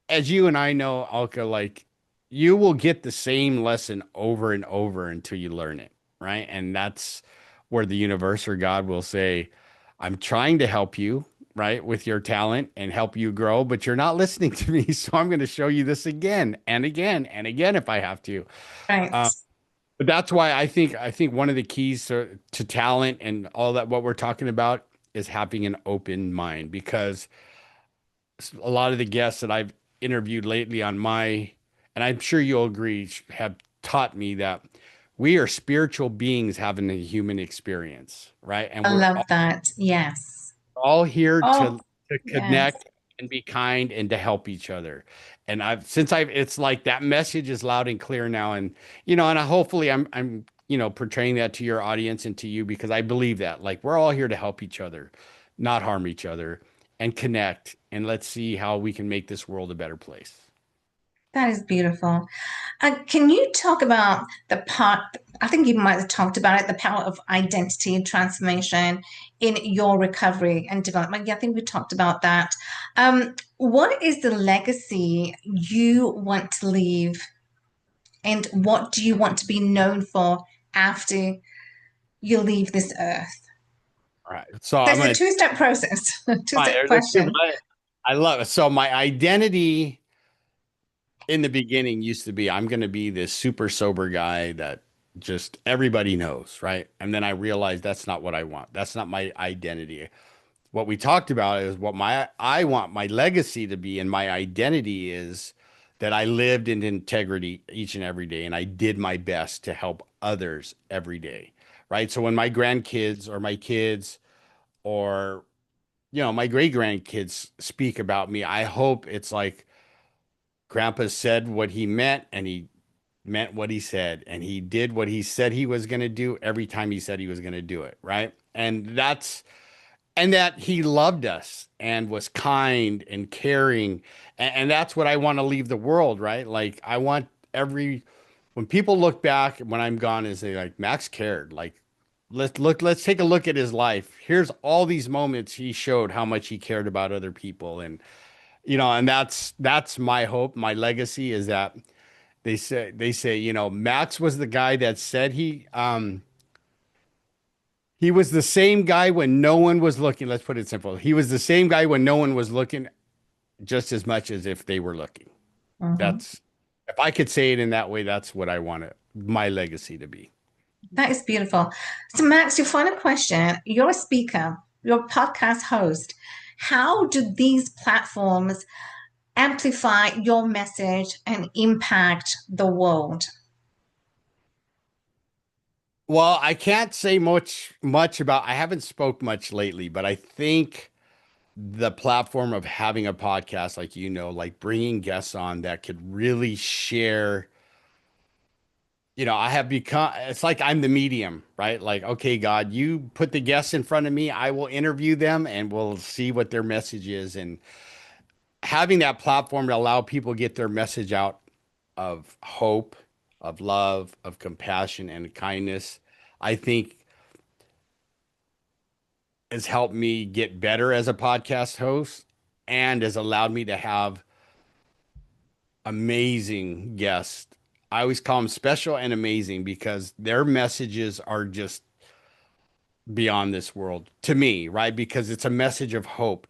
as you and I know, Alka, like, you will get the same lesson over and over until you learn it, right? And that's where the universe or God will say, I'm trying to help you, right, with your talent and help you grow, but you're not listening to me. So I'm going to show you this again and again and again if I have to. Right. But that's why I think one of the keys to talent and all that what we're talking about is having an open mind because a lot of the guests that I've interviewed lately on my, and I'm sure you'll agree, have taught me that we are spiritual beings having a human experience, right? And I we're love that. Yes. all here Oh, to yes. connect and be kind and to help each other. And I've it's like that message is loud and clear now. And and hopefully I'm portraying that to your audience and to you because I believe that like we're all here to help each other, not harm each other, and connect. And let's see how we can make this world a better place. That is beautiful. Can you talk about the part? I think you might have talked about it, the power of identity and transformation in your recovery and development. Yeah, I think we talked about that. What is the legacy you want to leave, and what do you want to be known for after you leave this earth? All right. So So I'm it's a gonna two-step process, two-step let's do question. I love it. So my identity in the beginning used to be I'm going to be this super sober guy that just everybody knows, right? And then I realized that's not what I want. That's not my identity. What we talked about is what my I want my legacy to be and my identity is that I lived in integrity each and every day and I did my best to help others every day, right? So when my grandkids or my kids or my great grandkids speak about me, I hope it's like grandpa said what he meant and he meant what he said and he did what he said he was going to do every time he said he was going to do it, right? And that he loved us and was kind and caring and that's what I want to leave the world, right? Like I want every when people look back when I'm gone and say like Max cared, like let's take a look at his life. Here's all these moments he showed how much he cared about other people and that's my hope, my legacy is that they say, Max was the guy that said he was the same guy when no one was looking. Let's put it simple. He was the same guy when no one was looking just as much as if they were looking. Mhm. That's if I could say it in that way, that's what I want my legacy to be. That is beautiful. So, Max, your final question. You're a speaker, you're a podcast host. How do these platforms amplify your message and impact the world? Well, I can't say much about I haven't spoke much lately, but I think the platform of having a podcast like like bringing guests on that could really share I have become, it's like I'm the medium, right? Like, okay, God, you put the guests in front of me, I will interview them and we'll see what their message is. And having that platform to allow people to get their message out of hope, of love, of compassion, and kindness, I think has helped me get better as a podcast host and has allowed me to have amazing guests. I always call them special and amazing because their messages are just beyond this world to me, right? Because it's a message of hope.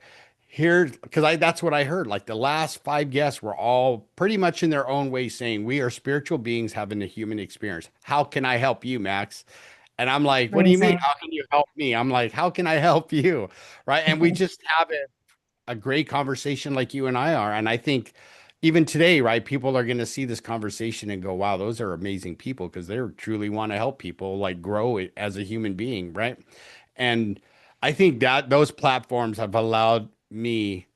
Here, because I that's what I heard. Like the last five guests were all pretty much in their own way saying, we are spiritual beings having a human experience. How can I help you, Max? And I'm like, what do you mean? Amazing. How can you help me? I'm like, how can I help you? Right. And we just have a great conversation like you and I are. And I think even today, right, people are going to see this conversation and go, wow, those are amazing people because they truly want to help people like grow it as a human being, right? And I think that those platforms have allowed me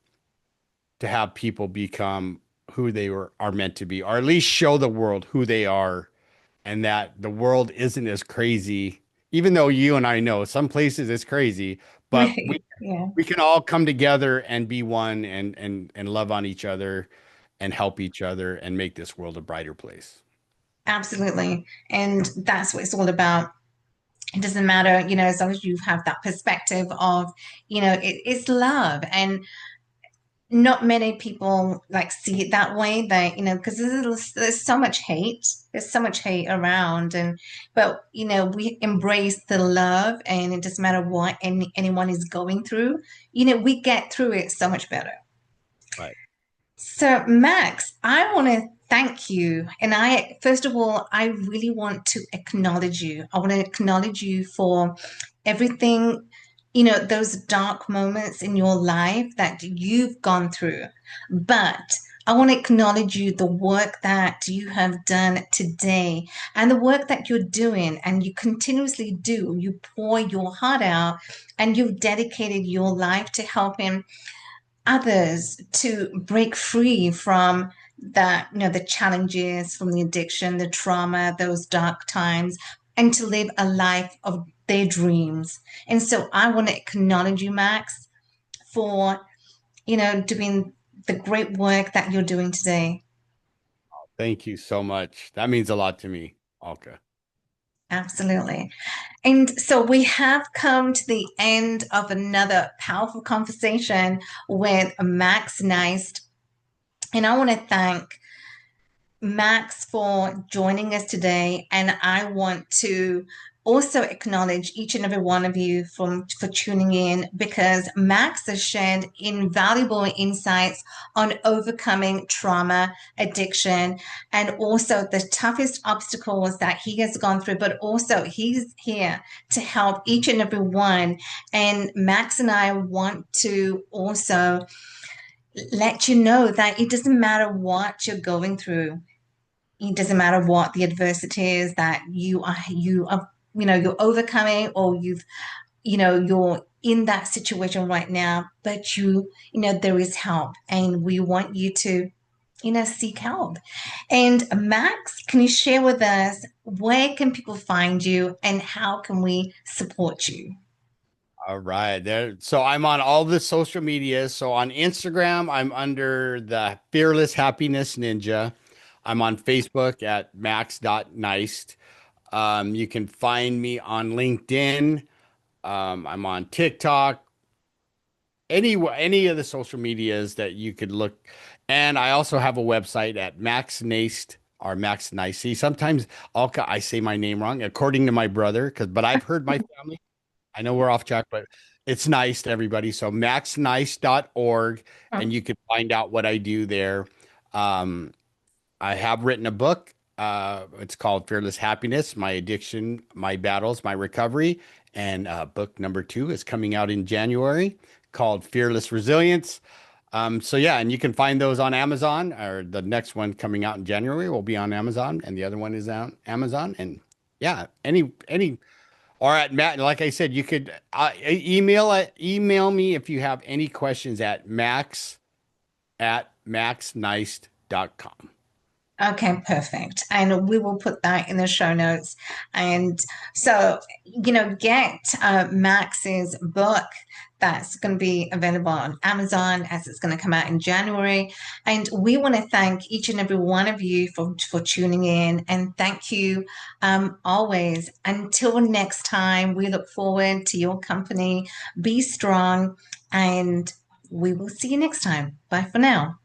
to have people become who they are meant to be, or at least show the world who they are and that the world isn't as crazy, even though you and I know some places it's crazy, but Yeah, we can all come together and be one and love on each other and help each other and make this world a brighter place. absolutely. And that's what it's all about. It doesn't matter, as long as you have that perspective of, it's love. And not many people like see it that way. That because there's so much hate. There's so much hate around, and but we embrace the love, and it doesn't matter what anyone is going through. We get through it so much better. Right. So, Max, I want to thank you. And first of all, I really want to acknowledge you. I want to acknowledge you for everything, those dark moments in your life that you've gone through. But I want to acknowledge you, the work that you have done today and the work that you're doing and you continuously do. You pour your heart out and you've dedicated your life to helping others to break free from the challenges, from the addiction, the trauma, those dark times, and to live a life of their dreams. And so I want to acknowledge you, Max, for doing the great work that you're doing today. Thank you so much. That means a lot to me, Alka. Absolutely. And so we have come to the end of another powerful conversation with Max Nijst. And I want to thank Max for joining us today. And I want to also acknowledge each and every one of you for tuning in, because Max has shared invaluable insights on overcoming trauma, addiction, and also the toughest obstacles that he has gone through. But also, he's here to help each and every one. And Max and I want to also let you know that it doesn't matter what you're going through. It doesn't matter what the adversity is that you're overcoming, or you're in that situation right now, but there is help, and we want you to seek help. And Max, can you share with us, where can people find you and how can we support you? All right. There. So I'm on all the social media. So on Instagram, I'm under the Fearless Happiness Ninja. I'm on Facebook at max.nijst. You can find me on LinkedIn. I'm on TikTok, any of the social medias that you could look. And I also have a website at Max Nijst or Max Nijst. See, sometimes Alka, I say my name wrong, according to my brother, but I've heard my family. I know we're off track, but it's nice to everybody. So maxnice.org, and you can find out what I do there. Um, I have written a book. It's called Fearless Happiness, My Addiction, My Battles, My Recovery. And book number 2 is coming out in January, called Fearless Resilience. So yeah, and you can find those on Amazon, or the next one coming out in January will be on Amazon, and the other one is on Amazon. And yeah, any all right, Matt. Like I said, you could email me if you have any questions at max@maxnice.com. Okay, perfect. And we will put that in the show notes. And so, get Max's book that's going to be available on Amazon, as it's going to come out in January. And we want to thank each and every one of you for tuning in. And thank you always. Until next time, we look forward to your company. Be strong, and we will see you next time. Bye for now.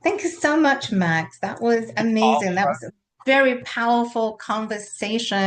Thank you so much, Max. That was amazing. That was a very powerful conversation.